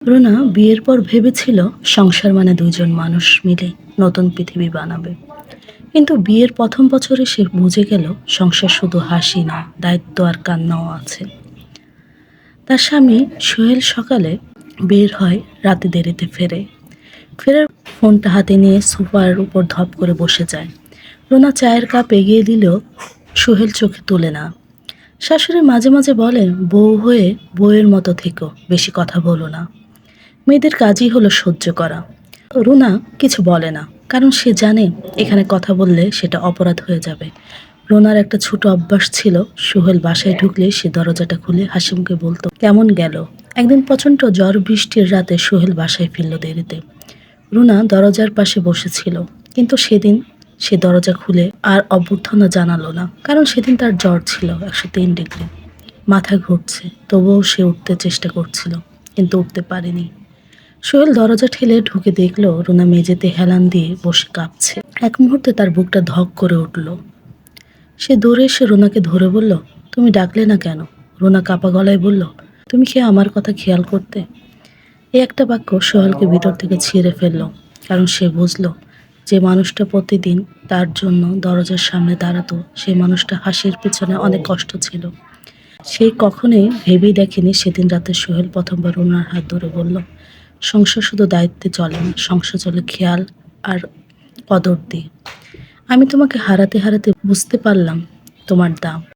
রুনা বিয়ের পর ভেবেছিল সংসার মানে দুইজন মানুষ মিলে নতুন পৃথিবী বানাবে। কিন্তু বিয়ের প্রথম বছরে সে বুঝে গেল সংসার শুধু হাসি না, দায়িত্ব আর কান্নাও আছে। তার স্বামী সোহেল সকালে বের হয়, রাতে দেরিতে ফেরে। ফেরার ফোনটা হাতে নিয়ে সোফার উপর ধপ করে বসে যায়। রুনা চায়ের কাপ এগিয়ে দিলেও সোহেল চোখে তোলে না। শাশুড়ি মাঝে মাঝে বলে, বউ হয়ে বউয়ের মতো থেকো, বেশি কথা বলো না। মেয়েদের কাজই হলো সহ্য করা। রুনা কিছু বলে না, কারণ সে জানে এখানে কথা বললে সেটা অপরাধ হয়ে যাবে। রুনার একটা ছোট অভ্যাস ছিল, সোহেল বাসায় ঢুকলে সে দরজাটা খুলে হাসিমুখে বলতো, কেমন গেল। একদিন প্রচণ্ড ঝড় বৃষ্টির রাতে সোহেল বাসায় ফিরল দেরিতে। রুনা দরজার পাশে বসেছিল, কিন্তু সেদিন সে দরজা খুলে আর অভ্যর্থনা জানালো না, কারণ সেদিন তার জ্বর ছিল 103 ডিগ্রি। মাথা ঘুরছে, তবুও সে উঠতে চেষ্টা করছিল, কিন্তু উঠতে পারেনি। সোহেল দরজা ঠেলে ঢুকে দেখল রুনা মেঝেতে হেলান দিয়ে বসে কাঁপছে। এক মুহূর্তে তার বুকটা ধক করে উঠল। সে দৌড়ে এসে রুনাকে ধরে বলল, তুমি ডাকলে না কেন। রুনা কাঁপা গলায় বলল, তুমি কি আমার কথা খেয়াল করতে। এই একটা বাক্য সোহেলকে ভিতর থেকে ছিঁড়ে ফেলল, কারণ সে বুঝল যে মানুষটা প্রতিদিন তার জন্য দরজার সামনে দাঁড়াতো, সেই মানুষটা হাসির পিছনে অনেক কষ্ট ছিল। সে কখনোই ভেবেই দেখেনি সেদিন রাতে সোহেল প্রথমবার রুনার হাত ধরে বলল, সংসার শুধু দায়িত্বে চলে না, সংসার চলে খেয়াল আর কদর দিয়ে। আমি তোমাকে হারাতে হারাতে বুঝতে পারলাম তোমার দাম।